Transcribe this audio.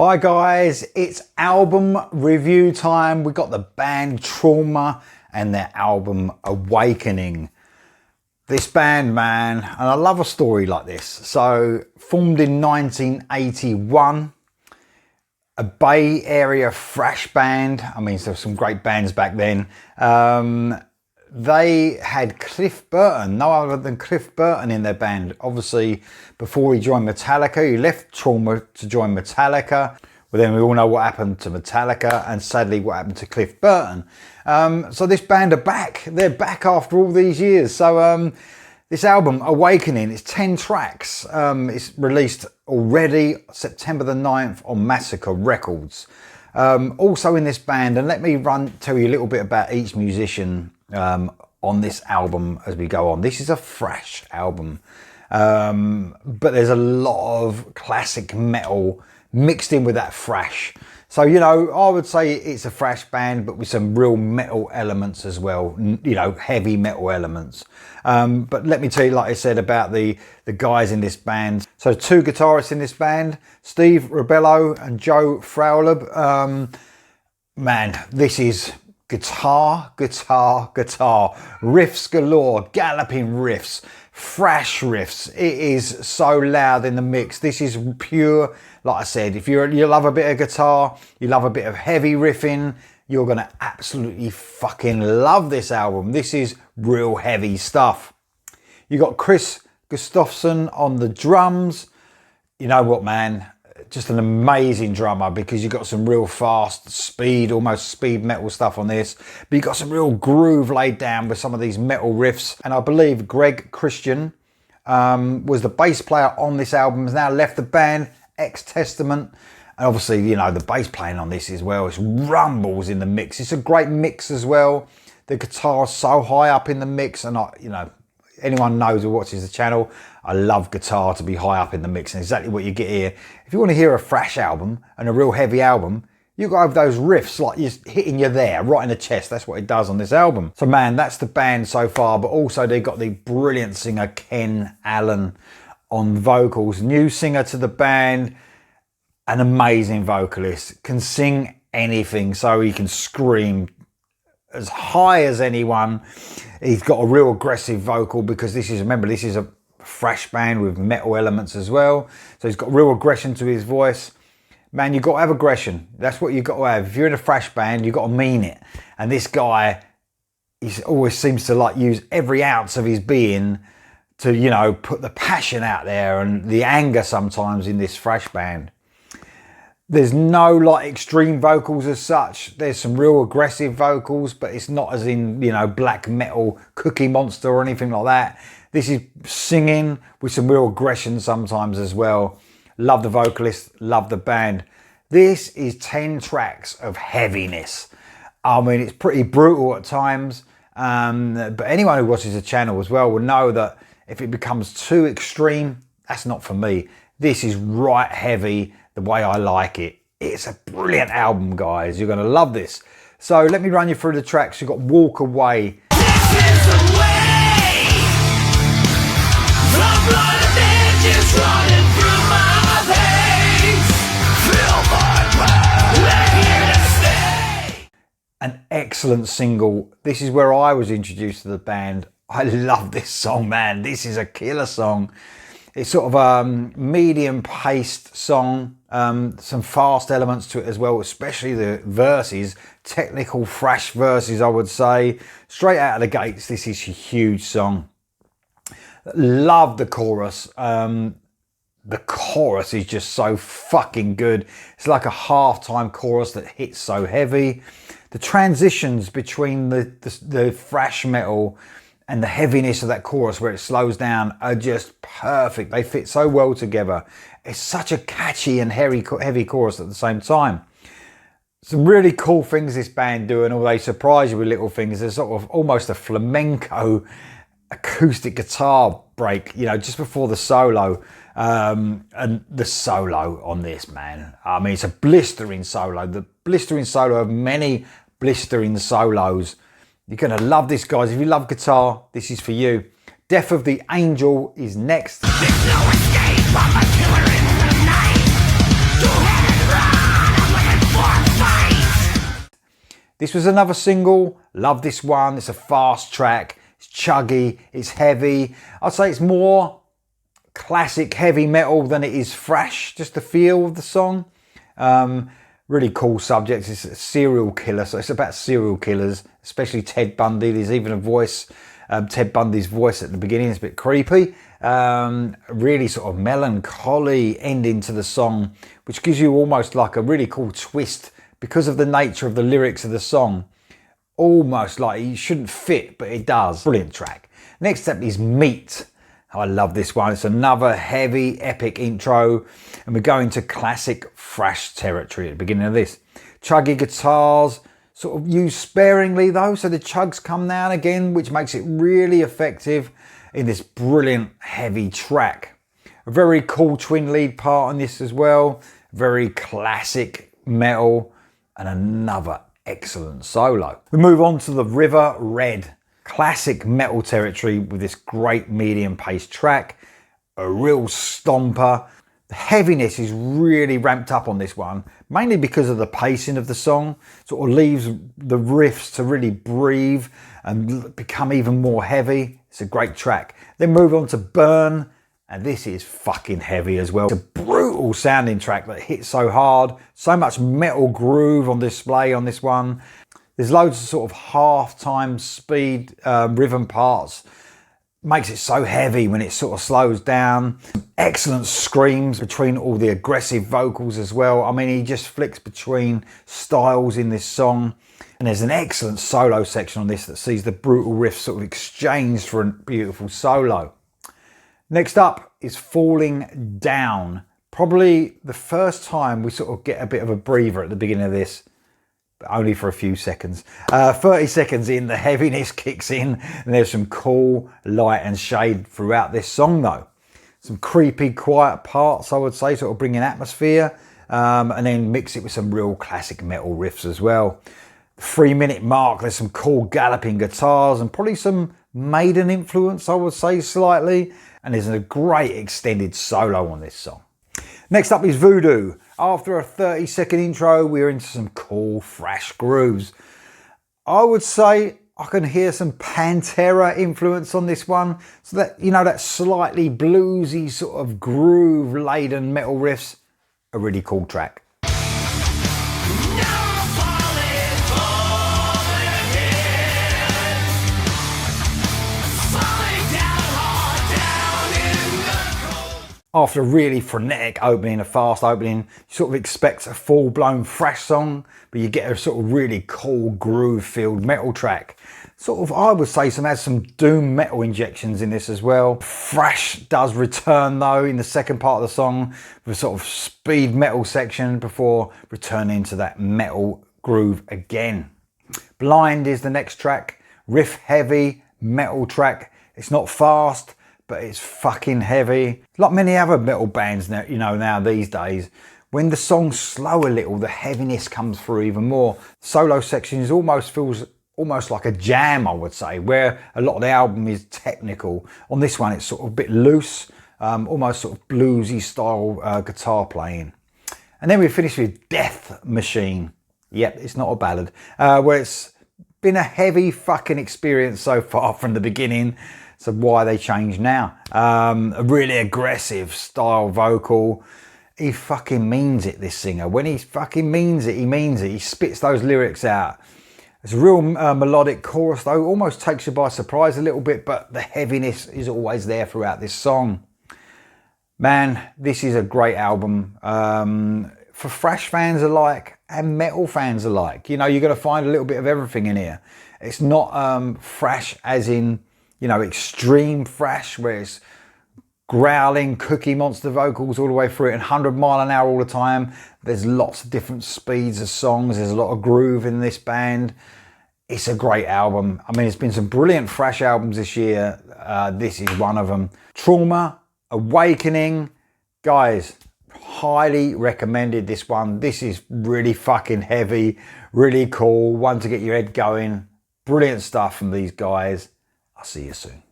Hi guys, it's album review time. We got the band Trauma and their album Awakening. This band, man, and I love a story like this. So, formed in 1981, a Bay Area thrash band. I mean, there were some great bands back then. They had Cliff Burton, no other than Cliff Burton in their band. Obviously, before he joined Metallica, he left Trauma to join Metallica. Well, then we all know what happened to Metallica and sadly what happened to Cliff Burton. So this band are back. They're back after all these years. So this album, Awakening, it's 10 tracks. It's released already September the 9th on Massacre Records. Also in this band, and let me tell you a little bit about each musician on this album as we go on. This is a thrash album, but there's a lot of classic metal mixed in with that thrash. So, you know, I would say it's a thrash band, but with some real metal elements as well, you know, heavy metal elements. But let me tell you, like I said, about the guys in this band. So 2 guitarists in this band, Steve Rebello and Joe Fraulub. Man, this is guitar, riffs galore, galloping riffs, thrash riffs. It is so loud in the mix. This is pure, like I said, if you love a bit of guitar, you love a bit of heavy riffing, you're gonna absolutely fucking love this album. This is real heavy stuff. You got Chris Gustafson on the drums. You know what, man? Just an amazing drummer, because you got some real fast speed, almost speed metal stuff on this, but you got some real groove laid down with some of these metal riffs. And I believe Greg Christian was the bass player on this album, has now left the band, ex-Testament. And obviously, you know, the bass playing on this as well, it's rumbles in the mix. It's a great mix as well. The guitar's so high up in the mix, and you know, anyone knows who watches the channel, I love guitar to be high up in the mix, and exactly what you get here. If you want to hear a thrash album and a real heavy album, you got to have those riffs like just hitting you there, right in the chest. That's what it does on this album. So man, that's the band so far, but also they got the brilliant singer Ken Allen on vocals. New singer to the band, an amazing vocalist, can sing anything, so he can scream as high as anyone. He's got a real aggressive vocal, because this is, remember, this is a thrash band with metal elements as well. So he's got real aggression to his voice. Man, you've got to have aggression. That's what you've got to have. If you're in a thrash band, you've got to mean it. And this guy, he always seems to like use every ounce of his being to, you know, put the passion out there and the anger sometimes in this thrash band. There's no like extreme vocals as such. There's some real aggressive vocals, but it's not as in, you know, black metal Cookie Monster or anything like that. This is singing with some real aggression sometimes as well. Love the vocalist, love the band. This is 10 tracks of heaviness. I mean, it's pretty brutal at times, but anyone who watches the channel as well will know that if it becomes too extreme, that's not for me. This is right heavy, the way I like it. It's a brilliant album, guys. You're gonna love this. So let me run you through the tracks. You've got Walk Away. This is the way. The blood of vengeance running through my veins. Feel my blood. We're here to stay. An excellent single. This is where I was introduced to the band. I love this song, man. This is a killer song. It's sort of a medium-paced song, some fast elements to it as well, especially the verses, technical thrash verses, I would say. Straight out of the gates, this is a huge song. Love the chorus. The chorus is just so fucking good. It's like a halftime chorus that hits so heavy. The transitions between the thrash metal and the heaviness of that chorus where it slows down are just perfect. They fit so well together. It's such a catchy and heavy chorus at the same time. Some really cool things this band do, and all they surprise you with little things. There's sort of almost a flamenco acoustic guitar break, you know, just before the solo. And the solo on this, man, I mean, it's a blistering solo. The blistering solo of many blistering solos. You're going to love this, guys. If you love guitar, this is for you. Death of the Angel is next. There's no escape from a killer in the night. Go ahead and run. This was another single. Love this one. It's a fast track. It's chuggy. It's heavy. I'd say it's more classic heavy metal than it is thrash. Just the feel of the song. Really cool subject. It's a serial killer. So it's about serial killers, especially Ted Bundy. There's even a voice, Ted Bundy's voice at the beginning. It's a bit creepy. Really sort of melancholy ending to the song, which gives you almost like a really cool twist because of the nature of the lyrics of the song. Almost like it shouldn't fit, but it does. Brilliant track. Next up is Meat. I love this one. It's another heavy, epic intro, and we're going to classic thrash territory at the beginning of this. Chuggy guitars, sort of used sparingly though, so the chugs come now and again, which makes it really effective in this brilliant, heavy track. A very cool twin lead part on this as well. Very classic metal, and another excellent solo. We move on to the River Red. Classic metal territory with this great medium paced track, a real stomper. The heaviness is really ramped up on this one, mainly because of the pacing of the song. Sort of leaves the riffs to really breathe and become even more heavy. It's a great track. Then move on to Burn, and this is fucking heavy as well. It's a brutal sounding track that hits so hard, so much metal groove on display on this one. There's loads of sort of half-time speed rhythm parts. Makes it so heavy when it sort of slows down. Excellent screams between all the aggressive vocals as well. I mean, he just flicks between styles in this song. And there's an excellent solo section on this that sees the brutal riff sort of exchanged for a beautiful solo. Next up is Falling Down. Probably the first time we sort of get a bit of a breather at the beginning of this. Only for a few seconds. 30 seconds in, the heaviness kicks in, and there's some cool light and shade throughout this song though. Some creepy, quiet parts, I would say, sort of bring in atmosphere, and then mix it with some real classic metal riffs as well. The 3-minute mark, there's some cool galloping guitars and probably some Maiden influence, I would say, slightly. And there's a great extended solo on this song. Next up is Voodoo. After a 30-second intro, we're into some cool thrash grooves. I would say I can hear some Pantera influence on this one. So that, you know, that slightly bluesy sort of groove-laden metal riffs, a really cool track. After a really frenetic opening, a fast opening, you sort of expect a full-blown thrash song, but you get a sort of really cool groove-filled metal track. Sort of, I would say, has some doom metal injections in this as well. Thrash does return though in the second part of the song with a sort of speed metal section before returning to that metal groove again. Blind is the next track. Riff heavy metal track. It's not fast, but it's fucking heavy. Like many other metal bands now, you know, now these days, when the songs slow a little, the heaviness comes through even more. Solo sections feels almost like a jam, I would say, where a lot of the album is technical. On this one, it's sort of a bit loose, almost sort of bluesy style guitar playing. And then we finish with Death Machine. Yep, it's not a ballad, where it's been a heavy fucking experience so far from the beginning. So why they changed now? A really aggressive style vocal. He fucking means it, this singer. When he fucking means it, he means it. He spits those lyrics out. It's a real melodic chorus though, almost takes you by surprise a little bit, but the heaviness is always there throughout this song. Man, this is a great album. For thrash fans alike and metal fans alike. You know, you're going to find a little bit of everything in here. It's not thrash as in, you know, extreme thrash where it's growling Cookie Monster vocals all the way through it and 100 mile an hour all the time. There's lots of different speeds of songs. There's a lot of groove in this band. It's a great album. I mean, there's been some brilliant thrash albums this year. This is one of them. Trauma, Awakening. Guys, highly recommended this one. This is really fucking heavy, really cool. One to get your head going. Brilliant stuff from these guys. I'll see you soon.